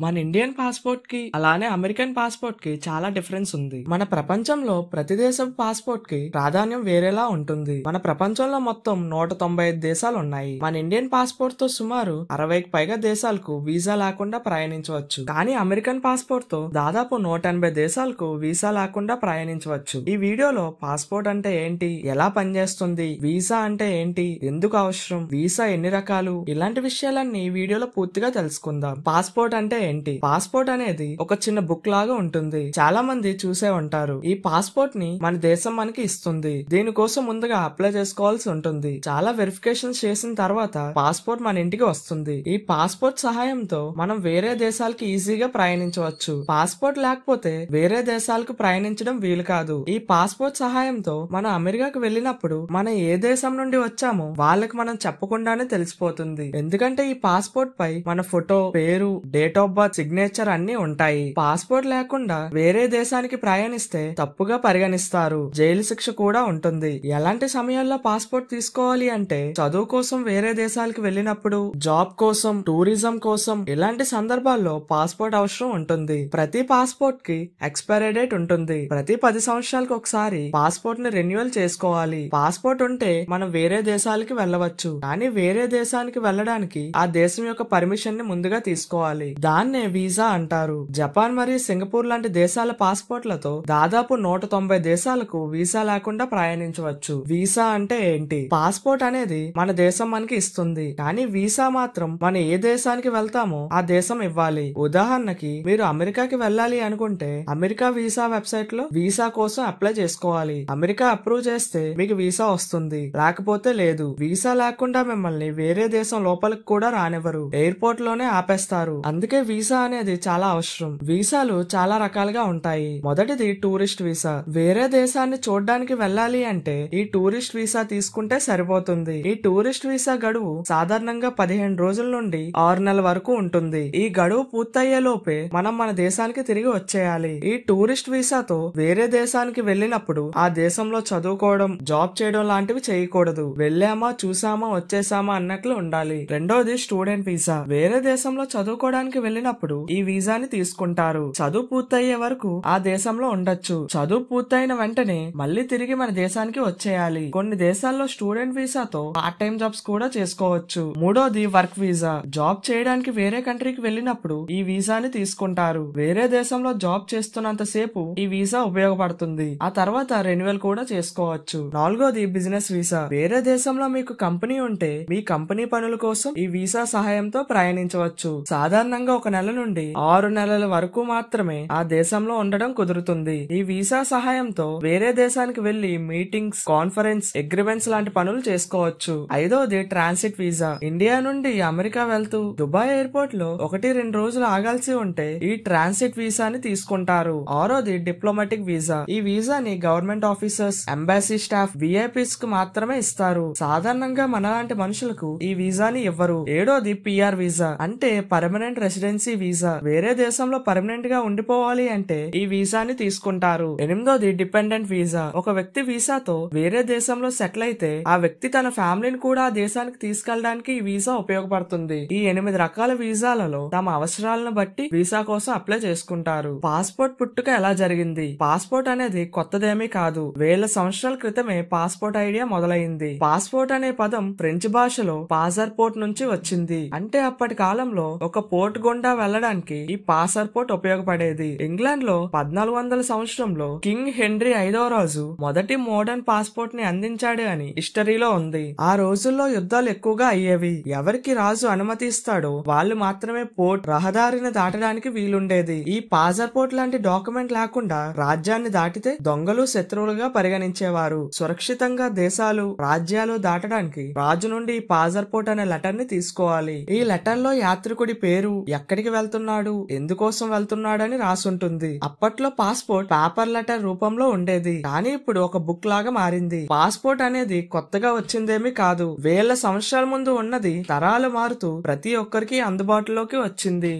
మన Indian passport కి అలానే అమెరికన్ పాస్పోర్ట్ కి చాలా డిఫరెన్స్ ఉంది. మన ప్రపంచంలో ప్రతి దేశం పాస్పోర్ట్ కి ప్రాధాన్యం వేరేలా ఉంటుంది. మన ప్రపంచంలో మొత్తం 195 దేశాలు ఉన్నాయి. మన ఇండియన్ పాస్పోర్ట్ తో సుమారు 60కి పైగా దేశాలకు వీసా లేకుండా ప్రయాణించవచ్చు. కానీ అమెరికన్ పాస్పోర్ట్ తో దాదాపు 180 దేశాలకు వీసా లేకుండా ప్రయాణించవచ్చు. ఈ వీడియోలో పాస్పోర్ట్ అంటే ఏంటి, ఎలా పనిచేస్తుంది, వీసా అంటే ఏంటి, ఎందుకు అవసరం, వీసా ఎన్ని రకాలు, ఇలాంటి విషయాలన్నీ ఈ వీడియోలో పూర్తిగా తెలుసుకుందాం. పాస్పోర్ట్ అంటే ఏంటి? పాస్పోర్ట్ అనేది ఒక చిన్న బుక్ లాగా ఉంటుంది. చాలా మంది చూసే ఉంటారు. ఈ పాస్పోర్ట్ ని మన దేశం మనకి ఇస్తుంది. దీనికోసం ముందుగా అప్లై చేసుకోవాల్సి ఉంటుంది. చాలా వెరిఫికేషన్స్ చేసిన తర్వాత పాస్పోర్ట్ మన ఇంటికి వస్తుంది. ఈ పాస్పోర్ట్ సహాయంతో మనం వేరే దేశాలకి ఈజీగా ప్రయాణించవచ్చు. పాస్పోర్ట్ లేకపోతే వేరే దేశాలకు ప్రయాణించడం వీలు కాదు. ఈ పాస్పోర్ట్ సహాయంతో మనం అమెరికాకు వెళ్ళినప్పుడు మనం ఏ దేశం నుండి వచ్చామో వాళ్ళకి మనం చెప్పకుండానే తెలిసిపోతుంది. ఎందుకంటే ఈ పాస్పోర్ట్ పై మన ఫోటో, పేరు, డేట్ ఆఫ్ బర్త్, సిగ్నేచర్ అన్ని ఉంటాయి. పాస్పోర్ట్ లేకుండా వేరే దేశానికి ప్రయాణిస్తే తప్పుగా పరిగణిస్తారు. జైలు శిక్ష కూడా ఉంటుంది. ఎలాంటి సమయాల్లో పాస్పోర్ట్ తీసుకోవాలి అంటే చదువు కోసం వేరే దేశాలకు వెళ్ళినప్పుడు, జాబ్ కోసం, టూరిజం కోసం, ఇలాంటి సందర్భాల్లో పాస్పోర్ట్ అవసరం ఉంటుంది. ప్రతి పాస్పోర్ట్ కి ఎక్స్పైరీ డేట్ ఉంటుంది. ప్రతి 10 సంవత్సరాలకు ఒకసారి పాస్పోర్ట్ ని రెన్యువల్ చేసుకోవాలి. పాస్పోర్ట్ ఉంటే మనం వేరే దేశాలకి వెళ్ళవచ్చు. కానీ వేరే దేశానికి వెళ్ళడానికి ఆ దేశం యొక్క పర్మిషన్ ని ముందుగా తీసుకోవాలి. దాన్నే వీసా అంటారు. జపాన్ మరియు సింగపూర్ లాంటి దేశాల పాస్పోర్ట్లతో దాదాపు 190 దేశాలకు వీసా లేకుండా ప్రయాణించవచ్చు. వీసా అంటే ఏంటి? పాస్పోర్ట్ అనేది మన దేశం మనకి ఇస్తుంది. కానీ వీసా మాత్రం మనం ఏ దేశానికి వెళ్తామో ఆ దేశం ఇవ్వాలి. ఉదాహరణకి మీరు అమెరికాకి వెళ్ళాలి అనుకుంటే అమెరికా వీసా వెబ్సైట్ లో వీసా కోసం అప్లై చేసుకోవాలి. అమెరికా అప్రూవ్ చేస్తే మీకు వీసా వస్తుంది, లేకపోతే లేదు. వీసా లేకుండా మిమ్మల్ని వేరే దేశం లోపలికి కూడా రానివ్వరు. ఎయిర్పోర్ట్ లోనే ఆపేస్తారు. అందుకే వీసా అనేది చాలా అవసరం. వీసాలు చాలా రకాలుగా ఉంటాయి. మొదటిది టూరిస్ట్ వీసా. వేరే దేశాన్ని చూడడానికి వెళ్ళాలి అంటే ఈ టూరిస్ట్ వీసా తీసుకుంటే సరిపోతుంది. ఈ టూరిస్ట్ వీసా గడువు సాధారణంగా 15 రోజుల నుండి 6 నెలల వరకు ఉంటుంది. ఈ గడువు పూర్తయ్యే లోపే మనం మన దేశానికి తిరిగి వచ్చేయాలి. ఈ టూరిస్ట్ వీసాతో వేరే దేశానికి వెళ్ళినప్పుడు ఆ దేశంలో చదువుకోవడం, జాబ్ చేయడం లాంటివి చేయకూడదు. వెళ్ళామా, చూసామా, వచ్చేసామా అన్నట్లు ఉండాలి. రెండోది స్టూడెంట్ వీసా. వేరే దేశంలో చదువుకోవడానికి వెళ్ళినప్పుడు ఈ వీసాని తీసుకుంటారు. చదువు పూర్తయ్యే వరకు ఆ దేశంలో ఉండొచ్చు. చదువు పూర్తయిన వెంటనే మళ్ళీ తిరిగి మన దేశానికి వచ్చేయాలి. కొన్ని దేశాల్లో స్టూడెంట్ వీసాతో పార్ట్ టైం జాబ్స్ కూడా చేసుకోవచ్చు. మూడోది వర్క్ వీసా. జాబ్ చేయడానికి వేరే కంట్రీకి వెళ్ళినప్పుడు ఈ వీసాని తీసుకుంటారు. వేరే దేశంలో జాబ్ చేస్తున్నంత సేపు ఈ వీసా ఉపయోగపడుతుంది. ఆ తర్వాత రెన్యువల్ కూడా చేసుకోవచ్చు. నాలుగోది బిజినెస్ వీసా. వేరే దేశంలో మీకు కంపెనీ ఉంటే మీ కంపెనీ పనుల కోసం ఈ వీసా సహాయంతో ప్రయాణించవచ్చు. సాధారణంగా 1 నెల నుండి 6 నెలల వరకు మాత్రమే ఆ దేశంలో ఉండడం కుదురుతుంది. ఈ వీసా సహాయంతో వేరే దేశానికి వెళ్లి మీటింగ్స్, కాన్ఫరెన్స్, అగ్రిమెంట్స్ లాంటి పనులు చేసుకోవచ్చు. ఐదోది ట్రాన్సిట్ వీసా. ఇండియా నుండి అమెరికా వెళ్తూ దుబాయ్ ఎయిర్పోర్ట్ లో 1-2 రోజులు ఆగాల్సి ఉంటే ఈ ట్రాన్సిట్ వీసాని తీసుకుంటారు. ఆరోది డిప్లొమాటిక్ వీసా. ఈ వీసాని government officers, embassy staff, VIPs కు మాత్రమే ఇస్తారు. సాధారణంగా మనలాంటి మనుషులకు ఈ వీసాని ఇవ్వరు. ఏడోది పిఆర్ వీసా, అంటే పర్మనెంట్ రెసిడెన్సీ వీసా. వేరే దేశంలో పర్మనెంట్ గా ఉండిపోవాలి అంటే ఈ వీసాని తీసుకుంటారు. ఎనిమిదోది డిపెండెంట్ వీసా. ఒక వ్యక్తి వీసాతో వేరే దేశంలో సెటిల్ అయితే ఆ వ్యక్తి తన ఫ్యామిలీని కూడా ఆ దేశానికి తీసుకెళ్ళడానికి ఈ వీసా ఉపయోగపడుతుంది. ఈ 8 రకాల వీసాలలో తమ అవసరాలను బట్టి వీసా కోసం అప్లై చేసుకుంటారు. పాస్పోర్ట్ పుట్టుక ఎలా జరిగింది? పాస్పోర్ట్ అనేది కొత్తదేమీ కాదు. వేల సంవత్సరాల క్రితమే పాస్పోర్ట్ ఐడియా మొదలైంది. పాస్పోర్ట్ అనే పదం ఫ్రెంచ్ భాషలో పాసర్పోర్ట్ నుంచి వచ్చింది. అంటే అప్పటి కాలంలో ఒక పోర్ట్ గుండా వెళ్ళడానికి ఈ పాసర్పోర్ట్ ఉపయోగపడేది. ఇంగ్లాండ్ లో 1400 సంవత్సరంలో కింగ్ హెన్రీ 5వ రాజు మొదటి మోడర్న్ పాస్పోర్ట్ ని అందించాడు అని హిస్టరీలో ఉంది. ఆ రోజుల్లో యుద్ధాలు ఎక్కువగా అయ్యేవి. ఎవరికి రాజు అనుమతి ఇస్తాడో వాళ్ళు మాత్రమే పోర్ట్, రహదారిని దాటడానికి వీలుండేది. ఈ పాసర్పోర్ట్ లాంటి డాక్యుమెంట్ లేకుండా రాజ్యాన్ని దాటితే దొంగలు, శత్రువులుగా పరిగణించేవారు. సురక్షితంగా దేశాలు, రాజ్యాలు దాటడానికి రాజు నుండి ఈ పాసర్పోర్ట్ అనే లెటర్ ని తీసుకోవాలి. ఈ లెటర్ లో యాత్రికుడి పేరు, ఎక్కడికి వెళ్తున్నాడు, ఎందుకోసం వెళ్తున్నాడని రాసుంటుంది. అప్పట్లో పాస్పోర్ట్ పేపర్ లెటర్ రూపంలో ఉండేది. కానీ ఇప్పుడు ఒక బుక్ లాగా మారింది. పాస్పోర్ట్ అనేది కొత్తగా వచ్చిందేమీ కాదు. వేల సంవత్సరాల ముందు ఉన్నది తరాలు మారుతూ ప్రతి ఒక్కరికి అందుబాటులోకి వచ్చింది.